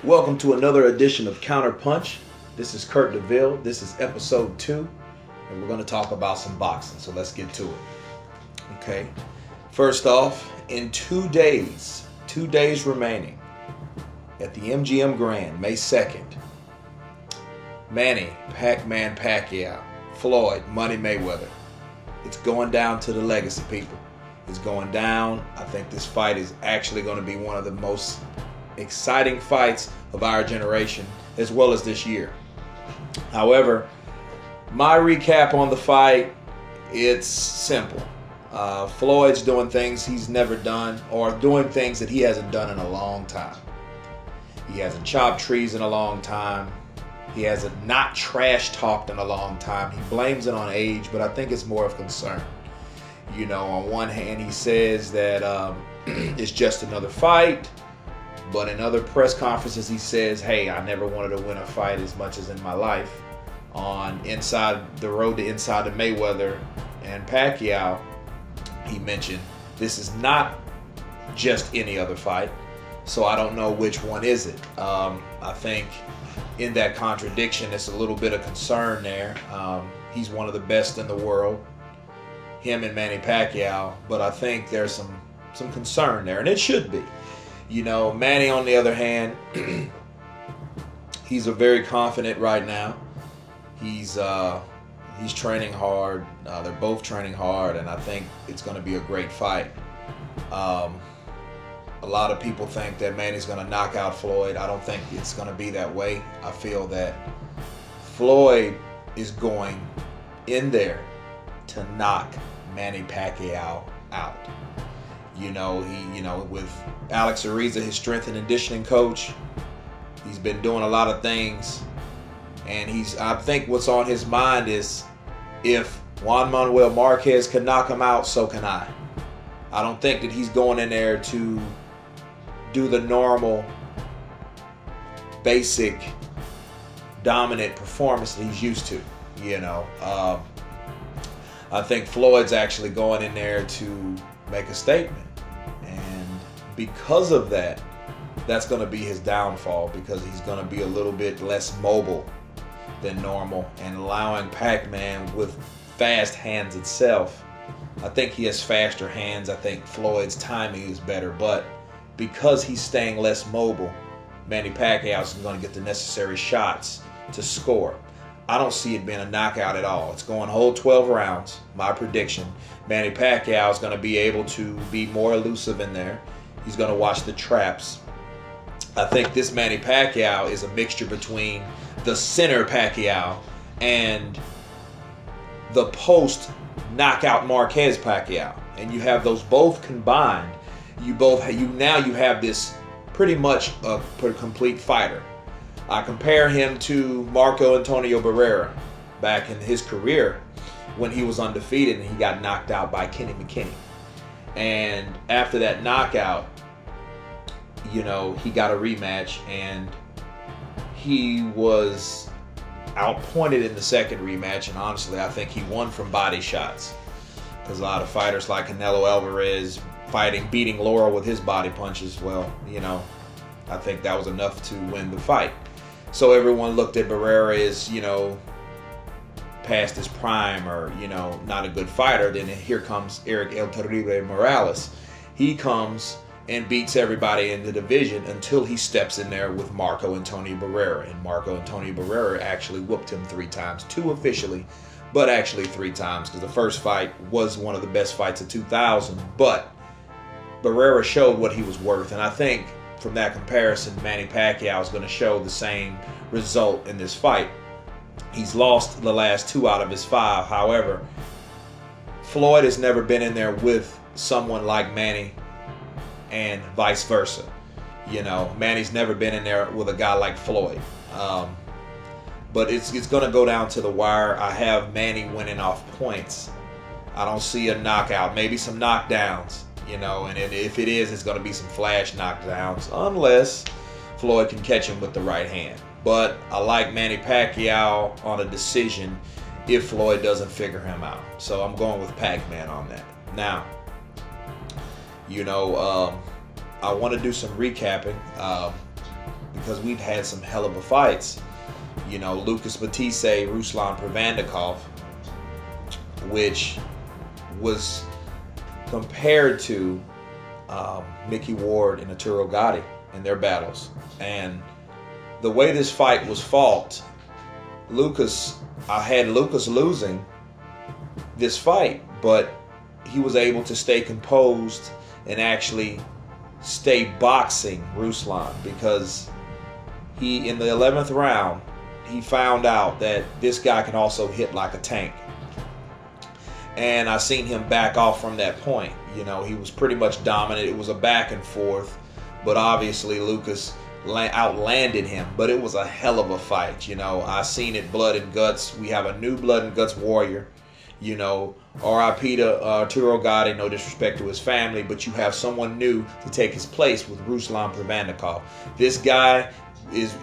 Welcome to another edition of Counterpunch. This is Kurt DeVille. This is episode 2, and we're going to talk about some boxing. So let's get to it. Okay. First off, in 2 days remaining at the MGM Grand, May 2nd, Manny Pac-Man Pacquiao, Floyd Money Mayweather. It's going down to the legacy, people. It's going down. I think this fight is actually going to be one of the most exciting fights of our generation, as well as this year. However, my recap on the fight, it's simple. Floyd's doing things he's never done, or doing things that he hasn't done in a long time. He hasn't chopped trees in a long time. He hasn't not trash talked in a long time. He blames it on age, but I think it's more of concern. You know, on one hand, he says that it's just another fight. But in other press conferences, he says, hey, I never wanted to win a fight as much as in my life. On Inside the Road to Inside the Mayweather and Pacquiao, he mentioned this is not just any other fight. So I don't know which one is it. I think in that contradiction, it's a little bit of concern there. He's one of the best in the world, him and Manny Pacquiao. But I think there's some concern there, and it should be. You know, Manny, on the other hand, he's a very confident right now. He's training hard. They're both training hard, and I think it's going to be a great fight. A lot of people think that Manny's going to knock out Floyd. I don't think it's going to be that way. I feel that Floyd is going in there to knock Manny Pacquiao out. You know, with Alex Ariza, his strength and conditioning coach, he's been doing a lot of things, and I think what's on his mind is, if Juan Manuel Marquez can knock him out, so can I. I don't think that he's going in there to do the normal, basic, dominant performance that he's used to. You know, I think Floyd's actually going in there to make a statement. And because of that, that's going to be his downfall, because he's going to be a little bit less mobile than normal, and allowing Pac-Man with fast hands itself. I think he has faster hands. I think Floyd's timing is better, but because he's staying less mobile, Manny Pacquiao is going to get the necessary shots to score. I don't see it being a knockout at all. It's going whole 12 rounds. My prediction, Manny Pacquiao is going to be able to be more elusive in there. He's going to watch the traps. I think this Manny Pacquiao is a mixture between the center Pacquiao and the post-knockout Marquez Pacquiao. And you have those both combined. You have this pretty much a complete fighter. I compare him to Marco Antonio Barrera back in his career when he was undefeated and he got knocked out by Kenny McKinney. And after that knockout, you know, he got a rematch, and he was outpointed in the second rematch. And honestly, I think he won from body shots, because a lot of fighters like Canelo Alvarez beating Laurel with his body punches, well, you know, I think that was enough to win the fight. So everyone looked at Barrera as, you know, past his prime, or, you know, not a good fighter. Then here comes Eric El Terrible Morales. He comes and beats everybody in the division until he steps in there with Marco Antonio Barrera. And Marco Antonio Barrera actually whooped him 3 times, 2 officially, but actually 3 times, because the first fight was one of the best fights of 2000. But Barrera showed what he was worth, and I think from that comparison, Manny Pacquiao is going to show the same result in this fight. He's lost the last 2 out of his 5. However, Floyd has never been in there with someone like Manny, and vice versa. You know, Manny's never been in there with a guy like Floyd. But it's going to go down to the wire. I have Manny winning off points. I don't see a knockout. Maybe some knockdowns. You know, and if it is, it's going to be some flash knockdowns, unless Floyd can catch him with the right hand. But I like Manny Pacquiao on a decision if Floyd doesn't figure him out. So I'm going with Pac-Man on that. Now, you know, I want to do some recapping because we've had some hell of a fights. You know, Lucas Matisse, Ruslan Prevandikov, which was compared to Mickey Ward and Arturo Gatti in their battles. And the way this fight was fought, I had Lucas losing this fight, but he was able to stay composed and actually stay boxing Ruslan, because in the 11th round, he found out that this guy can also hit like a tank. And I seen him back off from that point. You know, he was pretty much dominant. It was a back and forth, but obviously Lucas outlanded him. But it was a hell of a fight. You know, I seen it blood and guts. We have a new blood and guts warrior. You know, R.I.P. to Arturo Gatti, no disrespect to his family, but you have someone new to take his place with Ruslan Prevandikov. This guy is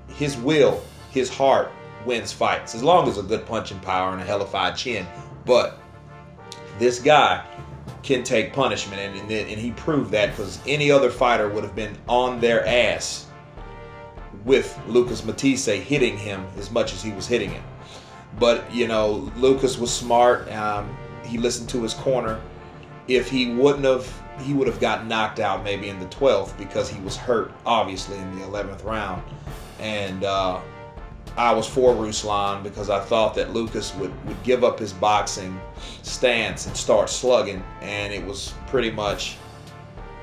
his will. His heart wins fights, as long as a good punching power and a hellified chin. But this guy can take punishment, and he proved that, because any other fighter would have been on their ass with Lucas Matisse hitting him as much as he was hitting him. But, you know, Lucas was smart. He listened to his corner. If he wouldn't have, he would have gotten knocked out maybe in the 12th, because he was hurt, obviously, in the 11th round. And I was for Ruslan, because I thought that Lucas would give up his boxing stance and start slugging, and it was pretty much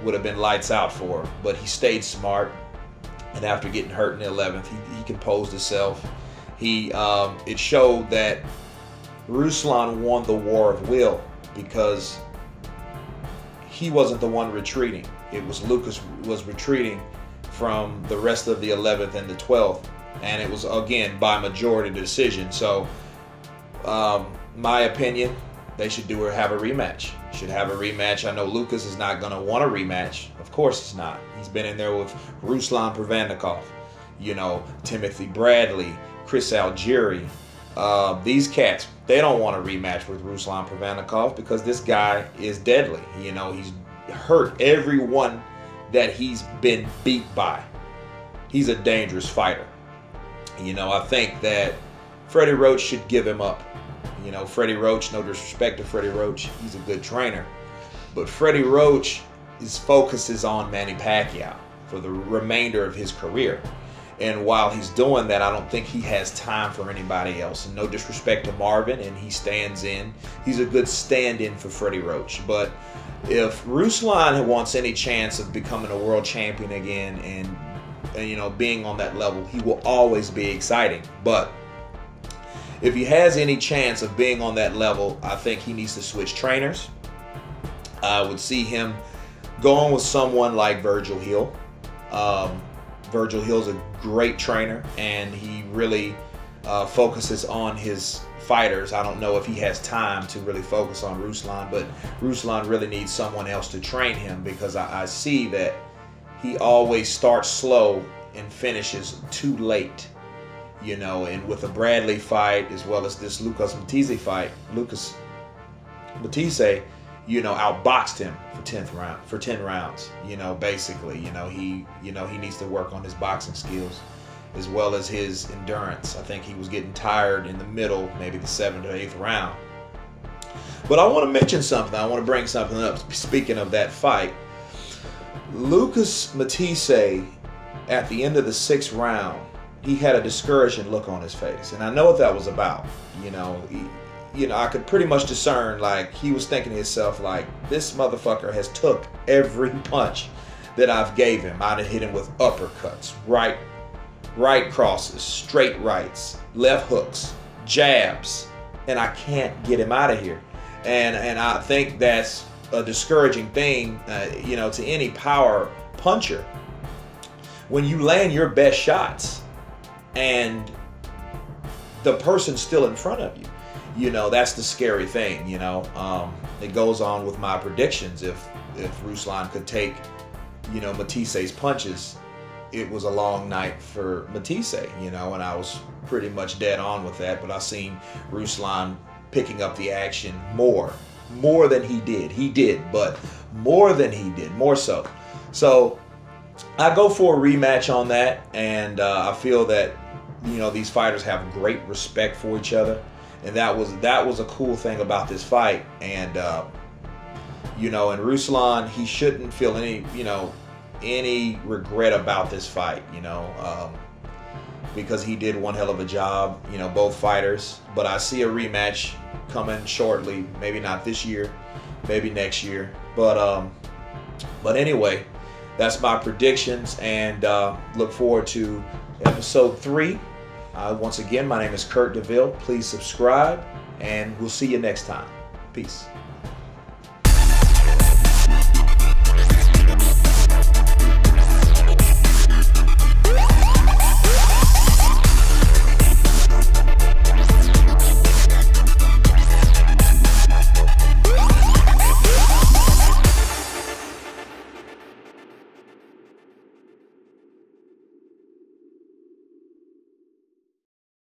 would have been lights out for him. But he stayed smart, and after getting hurt in the 11th, he composed himself. It showed that Ruslan won the war of will, because he wasn't the one retreating. It was Lucas was retreating from the rest of the 11th and the 12th. And it was, again, by majority decision. So, my opinion, they should have a rematch. Should have a rematch. I know Lucas is not going to want a rematch. Of course he's not. He's been in there with Ruslan Prevandikov, you know, Timothy Bradley, Chris Algieri. These cats, they don't want a rematch with Ruslan Prevandikov, because this guy is deadly. You know, he's hurt everyone that he's been beat by. He's a dangerous fighter. You know, I think that Freddie Roach should give him up. You know, Freddie Roach, no disrespect to Freddie Roach, he's a good trainer. But Freddie Roach, his focus is on Manny Pacquiao for the remainder of his career. And while he's doing that, I don't think he has time for anybody else. And no disrespect to Marvin, and he stands in. He's a good stand-in for Freddie Roach. But if Ruslan wants any chance of becoming a world champion again and you know, being on that level, he will always be exciting. But if he has any chance of being on that level, I think he needs to switch trainers. I would see him going with someone like Virgil Hill. Virgil Hill's a great trainer, and he really focuses on his fighters. I don't know if he has time to really focus on Ruslan, but Ruslan really needs someone else to train him, because I see that he always starts slow and finishes too late, you know. And with the Bradley fight, as well as this Lucas Matisse fight, Lucas Matisse, you know, outboxed him for 10 rounds. You know, basically, you know, he needs to work on his boxing skills as well as his endurance. I think he was getting tired in the middle, maybe the 7th or 8th round. But I want to mention something. I want to bring something up. Speaking of that fight, Lucas Matisse, at the end of the 6th round, he had a discouraging look on his face, and I know what that was about. You know, I could pretty much discern, like, he was thinking to himself, like, this motherfucker has took every punch that I've gave him. I'd have hit him with uppercuts, right crosses, straight rights, left hooks, jabs, and I can't get him out of here. And I think that's a discouraging thing, you know, to any power puncher. When you land your best shots and the person's still in front of you, you know, that's the scary thing. You know, it goes on with my predictions. If Ruslan could take, you know, Matisse's punches, it was a long night for Matisse, you know, and I was pretty much dead on with that. But I seen Ruslan picking up the action more than he did. He did, but more than he did, more so. So I go for a rematch on that, and I feel that, you know, these fighters have great respect for each other, and that was a cool thing about this fight. And you know, and Ruslan, he shouldn't feel any regret about this fight, you know, because he did one hell of a job, you know, both fighters. But I see a rematch coming shortly, maybe not this year, maybe next year. But anyway, that's my predictions, and look forward to episode 3. Once again, my name is Kurt DeVille. Please subscribe, and we'll see you next time. Peace.